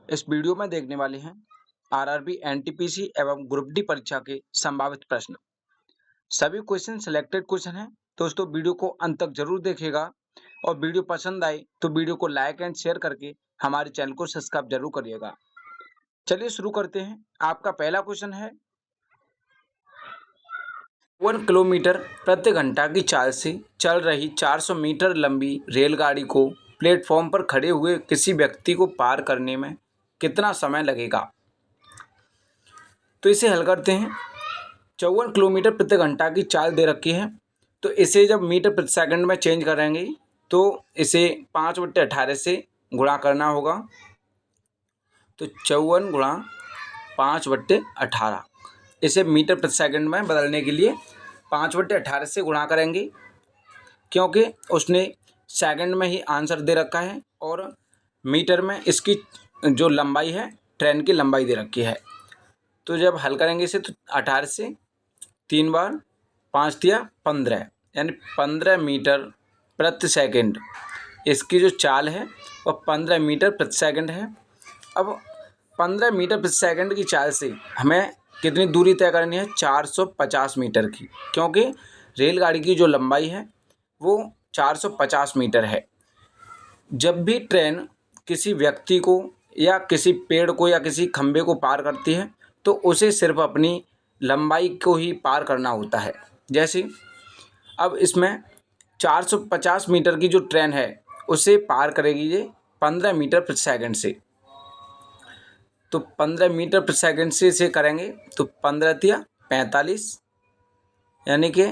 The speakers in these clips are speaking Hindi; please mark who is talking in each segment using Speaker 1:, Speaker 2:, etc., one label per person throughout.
Speaker 1: इस वीडियो में देखने वाले हैं आरआरबी एनटीपीसी एवं ग्रुप डी परीक्षा के संभावित प्रश्न। सभी क्वेश्चन सिलेक्टेड क्वेश्चन हैं। दोस्तों वीडियो को अंत तक जरूर देखिएगा और वीडियो पसंद आए तो वीडियो को लाइक एंड शेयर करके हमारे चैनल को सब्सक्राइब जरूर करिएगा। चलिए शुरू करते हैं। आपका पहला क्वेश्चन है 1 किलोमीटर प्रति घंटा की चाल से चल रही 400 मीटर लंबी रेलगाड़ी को प्लेटफॉर्म पर खड़े हुए किसी व्यक्ति को पार करने में कितना समय लगेगा। तो इसे हल करते हैं। 54 किलोमीटर प्रति घंटा की चाल दे रखी है, तो इसे जब मीटर प्रति सेकंड में चेंज करेंगे तो इसे 5/18 से गुणा करना होगा। तो 54 गुणा 5/18, इसे मीटर प्रति सेकंड में बदलने के लिए 5/18 से गुणा करेंगे, क्योंकि उसने सेकंड में ही आंसर दे रखा है और मीटर में इसकी जो लंबाई है, ट्रेन की लंबाई दे रखी है। तो जब हल करेंगे इसे तो 18 से 3 बार 5 दिया 15, यानी 15 मीटर प्रति सेकंड इसकी जो चाल है वह 15 मीटर प्रति सेकंड है। अब 15 मीटर प्रति सेकंड की चाल से हमें कितनी दूरी तय करनी है, 450 मीटर की, क्योंकि रेलगाड़ी की जो लंबाई है वो 450 मीटर है। जब भी ट्रेन किसी व्यक्ति को या किसी पेड़ को या किसी खंभे को पार करती है तो उसे सिर्फ अपनी लंबाई को ही पार करना होता है। जैसे अब इसमें 450 मीटर की जो ट्रेन है उसे पार करेगी ये 15 मीटर प्रति सेकंड से। तो 15 मीटर प्रति सेकंड से इसे करेंगे तो 15 तिया 45, यानी कि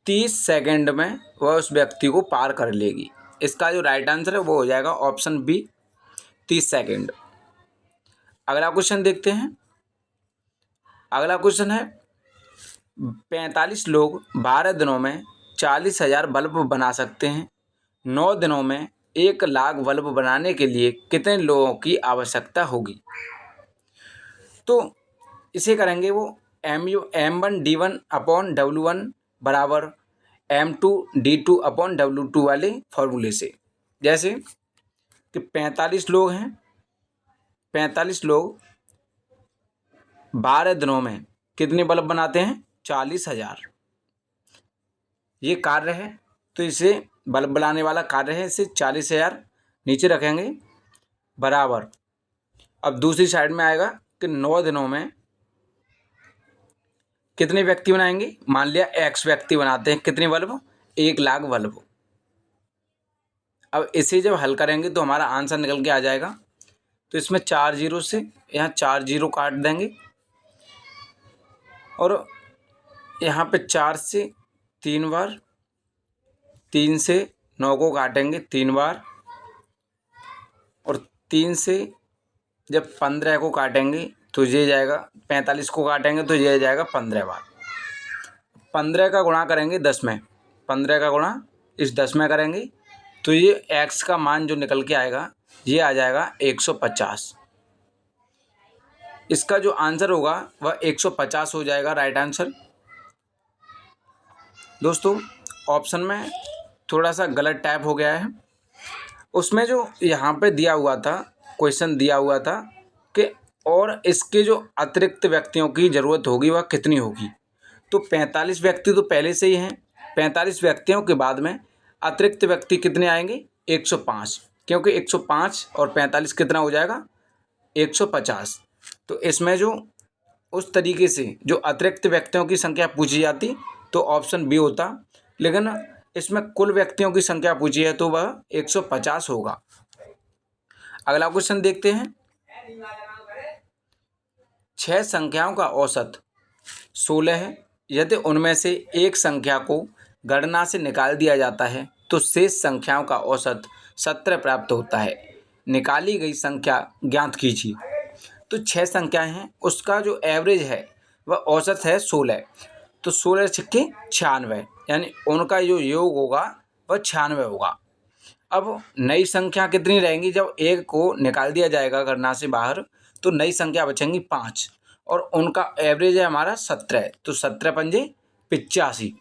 Speaker 1: 30 सेकंड में वह उस व्यक्ति को पार कर लेगी। इसका जो राइट आंसर है वो हो जाएगा ऑप्शन बी, 30 सेकंड। अगला क्वेश्चन देखते हैं। अगला क्वेश्चन है 45 लोग 12 दिनों में 40,000 बल्ब बना सकते हैं। 9 दिनों में 1 लाख बल्ब बनाने के लिए कितने लोगों की आवश्यकता होगी। तो इसे करेंगे वो M1D1/W1 बराबर M2D2/W2 वाले फॉर्मूले से। जैसे कि 45 लोग हैं, 45 लोग 12 दिनों में कितने बल्ब बनाते हैं, 40,000। ये कार्य है तो इसे बल्ब बनाने वाला कार्य है, इसे 40,000 नीचे रखेंगे बराबर। अब दूसरी साइड में आएगा कि 9 दिनों में कितने व्यक्ति बनाएंगे। मान लिया X व्यक्ति बनाते हैं कितने बल्ब, 1 लाख बल्ब। अब इसे जब हल करेंगे तो हमारा आंसर निकल के आ जाएगा। तो इसमें 4 जीरो से यहाँ 4 जीरो काट देंगे और यहाँ पे 4 से 3 बार, 3 से 9 को काटेंगे 3 बार और 3 से जब 15 को काटेंगे तो ये जाएगा, 45 को काटेंगे तो ये जाएगा 15 बार। 15 का गुणा करेंगे 10 में, 15 का गुणा इस 10 में करेंगे तो ये X का मान जो निकल के आएगा ये आ जाएगा 150। इसका जो आंसर होगा वह 150 हो जाएगा राइट आंसर। दोस्तों ऑप्शन में थोड़ा सा गलत टाइप हो गया है। उसमें जो यहाँ पे दिया हुआ था, क्वेश्चन दिया हुआ था कि और इसके जो अतिरिक्त व्यक्तियों की ज़रूरत होगी वह कितनी होगी। तो 45 व्यक्ति तो पहले से ही हैं, 45 व्यक्तियों के बाद में अतिरिक्त व्यक्ति कितने आएंगे, 105, क्योंकि 105 और 45 कितना हो जाएगा, 150। तो इसमें जो उस तरीके से जो अतिरिक्त व्यक्तियों की संख्या पूछी जाती तो ऑप्शन बी होता, लेकिन इसमें कुल व्यक्तियों की संख्या पूछी है तो वह 150 होगा। अगला क्वेश्चन देखते हैं। 6 संख्याओं का औसत 16 है। यदि उनमें से एक संख्या को गणना से निकाल दिया जाता है तो शेष संख्याओं का औसत 17 प्राप्त होता है। निकाली गई संख्या ज्ञात कीजिए। तो 6 संख्याएं हैं, उसका जो एवरेज है वह औसत है 16। तो 16 छक्के 96, यानी उनका जो योग होगा वह 96 होगा। अब नई संख्या कितनी रहेंगी, जब एक को निकाल दिया जाएगा गणना से बाहर तो नई संख्या बचेंगी 5 और उनका एवरेज है हमारा 17। तो 17 पंजे 85,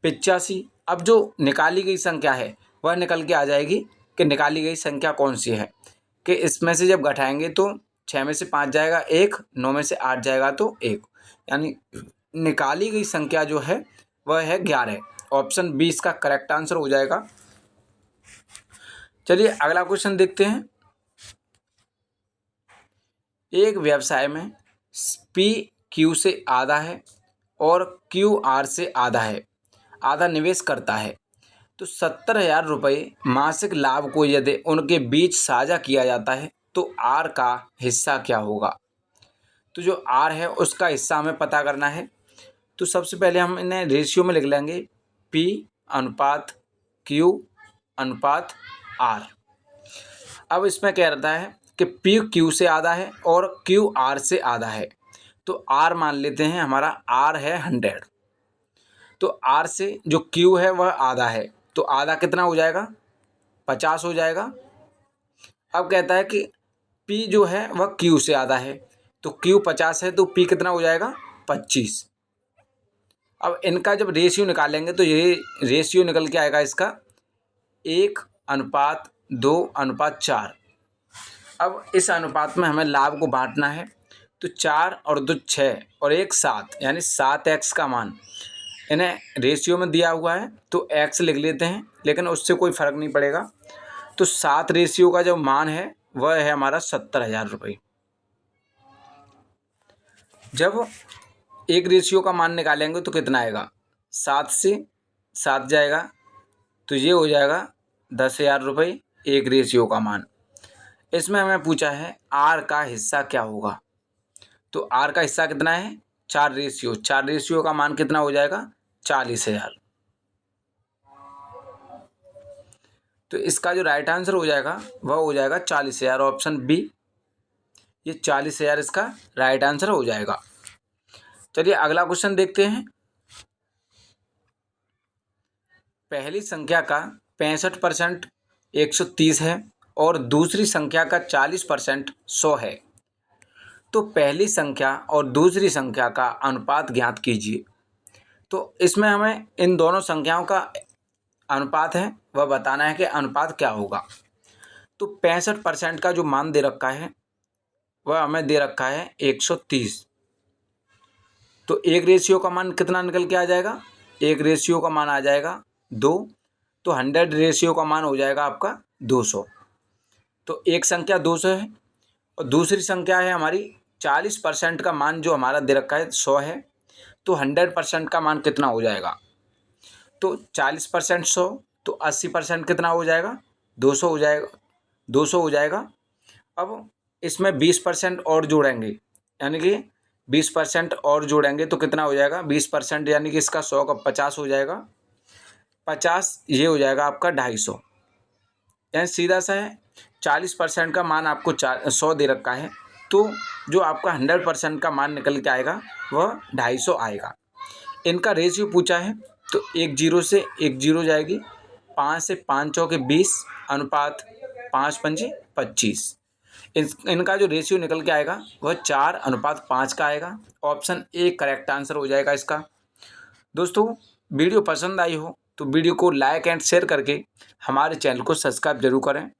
Speaker 1: 85। अब जो निकाली गई संख्या है वह निकल के आ जाएगी कि निकाली गई संख्या कौन सी है। कि इसमें से जब घटाएंगे तो 6 में से 5 जाएगा 1, 9 में से 8 जाएगा तो 1, यानी निकाली गई संख्या जो है वह है 11। ऑप्शन 20 का करेक्ट आंसर हो जाएगा। चलिए अगला क्वेश्चन देखते हैं। एक व्यवसाय में पी क्यू से आधा है और क्यू आर से आधा है, आधा निवेश करता है, तो 70,000 रुपये मासिक लाभ को यदि उनके बीच साझा किया जाता है तो आर का हिस्सा क्या होगा। तो जो आर है उसका हिस्सा हमें पता करना है। तो सबसे पहले हम इन्हें रेशियो में लिख लेंगे, पी अनुपात क्यू अनुपात आर। अब इसमें क्या रहता है कि पी क्यू से आधा है और क्यू आर से आधा है, तो आर मान लेते हैं हमारा आर है 100, तो आर से जो क्यू है वह आधा है, तो आधा कितना हो जाएगा 50 हो जाएगा। अब कहता है कि पी जो है वह क्यू से आधा है, तो क्यू 50 है तो पी कितना हो जाएगा 25। अब इनका जब रेशियो निकालेंगे तो ये रेशियो निकल के आएगा इसका 1:2:4। अब इस अनुपात में हमें लाभ को बांटना है, तो 4 और 2 6 और 1 7, यानी 7x का मान इन्हें रेशियो में दिया हुआ है तो x लिख लेते हैं, लेकिन उससे कोई फ़र्क नहीं पड़ेगा। तो 7 रेशियो का जो मान है वह है हमारा 70,000 रुपये। जब एक रेशियो का मान निकालेंगे तो कितना आएगा, 7 से 7 जाएगा तो ये हो जाएगा 10,000 रुपये एक रेशियो का मान। इसमें हमें पूछा है आर का हिस्सा क्या होगा, तो आर का हिस्सा कितना है 4 रेशियो का मान कितना हो जाएगा 40,000। तो इसका जो राइट आंसर हो जाएगा वह हो जाएगा 40,000, ऑप्शन बी, ये 40,000 इसका राइट आंसर हो जाएगा। चलिए अगला क्वेश्चन देखते हैं। पहली संख्या का 65% 130 है और दूसरी संख्या का 40% 100 है, तो पहली संख्या और दूसरी संख्या का अनुपात ज्ञात कीजिए। तो इसमें हमें इन दोनों संख्याओं का अनुपात है वह बताना है कि अनुपात क्या होगा। तो 65% का जो मान दे रखा है वह हमें दे रखा है 130, तो एक रेशियो का मान कितना निकल के आ जाएगा, एक रेशियो का मान आ जाएगा 2, तो 100 रेशियो का मान हो जाएगा आपका 200। तो एक संख्या 200 है और दूसरी संख्या है हमारी 40% का मान जो हमारा दे रखा है 100 है, तो 100% का मान कितना हो जाएगा, तो 40% 100, तो 80% कितना हो जाएगा 200 हो जाएगा, 200 हो जाएगा। अब इसमें 20% और जोड़ेंगे, यानी कि 20% और जोड़ेंगे तो कितना हो जाएगा 20%, यानी कि इसका 100 का 50 हो जाएगा, 50 ये हो जाएगा आपका 250। यानी सीधा सा है 40% का मान आपको 100 दे रखा है, तो जो आपका 100% का मान निकल के आएगा वह 250 आएगा। इनका रेशियो पूछा है तो 1 0 से 1 0 जाएगी, 5 से 5 चौके 20 अनुपात 5 पंजे 25। इनका जो रेशियो निकल के आएगा वह 4:5 का आएगा, ऑप्शन ए करेक्ट आंसर हो जाएगा इसका। दोस्तों वीडियो पसंद आई हो तो वीडियो को लाइक एंड शेयर करके हमारे चैनल को सब्सक्राइब जरूर करें।